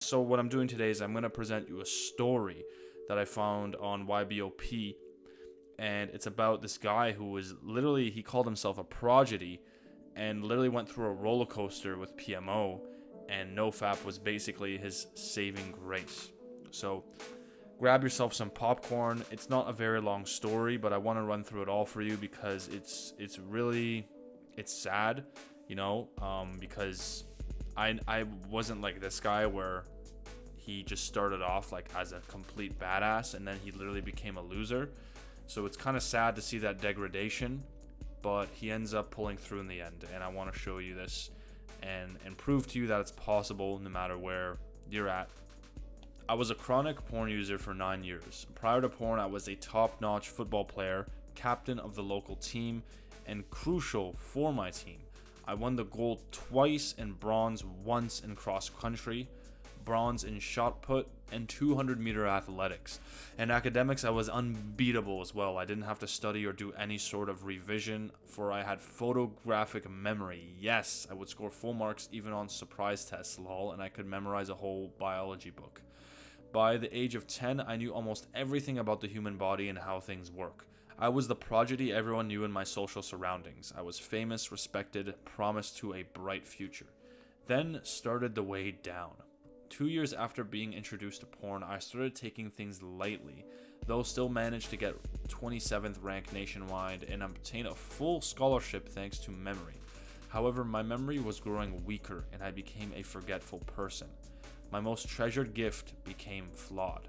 So what I'm doing today is I'm going to present you a story that I found on YBOP, and it's about this guy who was literally, he called himself a prodigy and literally went through a roller coaster with PMO, and NoFap was basically his saving grace. So grab yourself some popcorn. It's not a very long story, but I want to run through it all for you because it's sad, because I wasn't like this guy where he just started off like as a complete badass and then he literally became a loser. So it's kind of sad to see that degradation, but he ends up pulling through in the end. And I want to show you this and prove to you that it's possible no matter where you're at. I was a chronic porn user for 9 years. Prior to porn, I was a top-notch football player, captain of the local team, and crucial for my team. I won the gold twice and bronze once in cross country, bronze in shot put, and 200-meter athletics. In academics, I was unbeatable as well. I didn't have to study or do any sort of revision, for I had photographic memory. Yes, I would score full marks even on surprise tests, lol, and I could memorize a whole biology book. By the age of 10, I knew almost everything about the human body and how things work. I was the prodigy everyone knew in my social surroundings. I was famous, respected, promised to a bright future. Then started the way down. 2 years after being introduced to porn, I started taking things lightly, though still managed to get 27th rank nationwide and obtain a full scholarship thanks to memory. However, my memory was growing weaker and I became a forgetful person. My most treasured gift became flawed.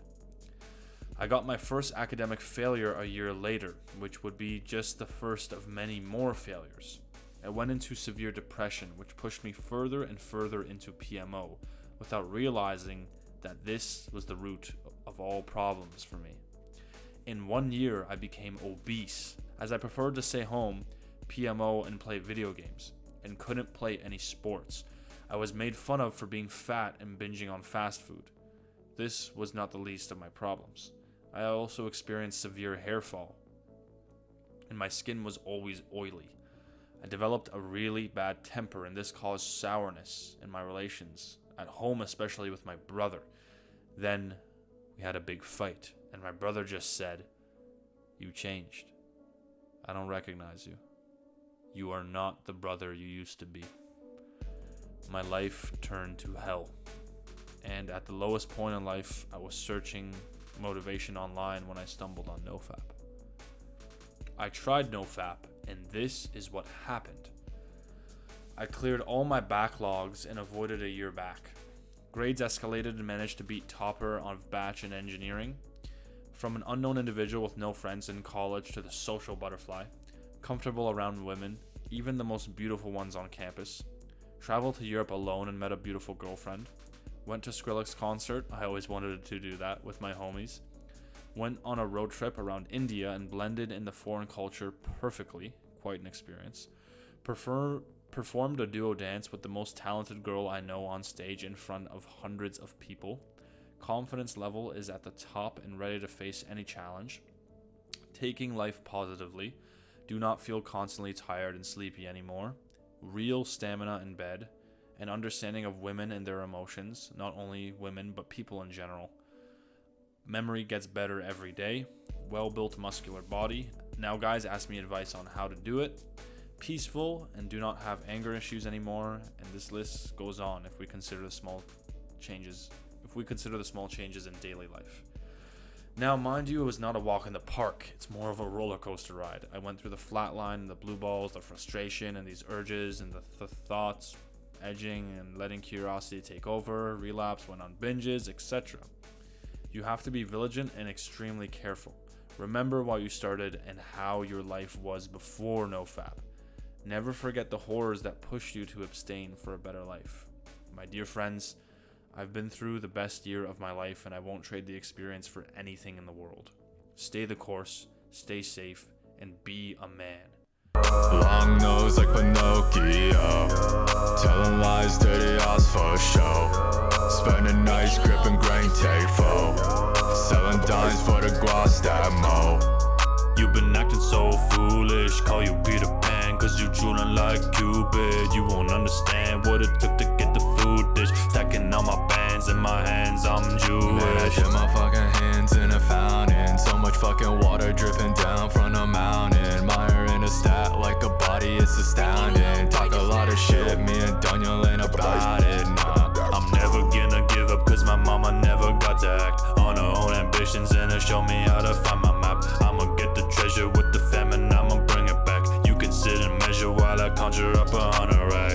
I got my first academic failure a year later, which would be just the first of many more failures. I went into severe depression, which pushed me further and further into PMO, without realizing that this was the root of all problems for me. In 1 year, I became obese, as I preferred to stay home, PMO, and play video games, and couldn't play any sports. I was made fun of for being fat and binging on fast food. This was not the least of my problems. I also experienced severe hair fall, and my skin was always oily. I developed a really bad temper, and this caused sourness in my relations, at home especially with my brother. Then we had a big fight, and my brother just said, "You changed. I don't recognize you. You are not the brother you used to be." My life turned to hell. And at the lowest point in life, I was searching motivation online when I stumbled on NoFap. I tried NoFap, and this is what happened. I cleared all my backlogs and avoided a year back. Grades escalated and managed to beat topper on batch in engineering. From an unknown individual with no friends in college to the social butterfly, comfortable around women, even the most beautiful ones on campus. Traveled to Europe alone and met a beautiful girlfriend. Went to Skrillex concert. I always wanted to do that with my homies. Went on a road trip around India and blended in the foreign culture perfectly. Quite an experience. Performed a duo dance with the most talented girl I know on stage in front of hundreds of people. Confidence level is at the top and ready to face any challenge. Taking life positively. Do not feel constantly tired and sleepy anymore. Real stamina in bed. An understanding of women and their emotions, not only women but people in general. Memory gets better every day. Well-built muscular body. Now guys, ask me advice on how to do it. Peaceful and do not have anger issues anymore, and this list goes on if we consider the small changes in daily life. Now, mind you, it was not a walk in the park. It's more of a roller coaster ride. I went through the flat line, the blue balls, the frustration, and these urges, and the thoughts, edging, and letting curiosity take over, relapse, went on binges, etc. You have to be vigilant and extremely careful. Remember why you started and how your life was before NoFap. Never forget the horrors that pushed you to abstain for a better life. My dear friends, I've been through the best year of my life and I won't trade the experience for anything in the world. Stay the course, stay safe, and be a man. Long nose like Pinocchio, telling lies to the odds for show. Spending nights gripping grain tafo, selling dimes for the Guastamo. You've been acting so foolish, call you Peter Pan, cause you drooling like Cupid. You won't understand what it took to get the food dish, stacking all my bands and my my hands, I'm Jewish. Man, I dip my fucking hands in a fountain. So much fucking water dripping down from the mountain. Mire in a stat like a body, it's astounding. Talk a lot of shit, me and Daniel ain't about it, nah. I'm never gonna give up cause my mama never got to act on her own ambitions and to show me how to find my map. I'ma get the treasure with the famine, I'ma bring it back. You can sit and measure while I conjure up 100 racks.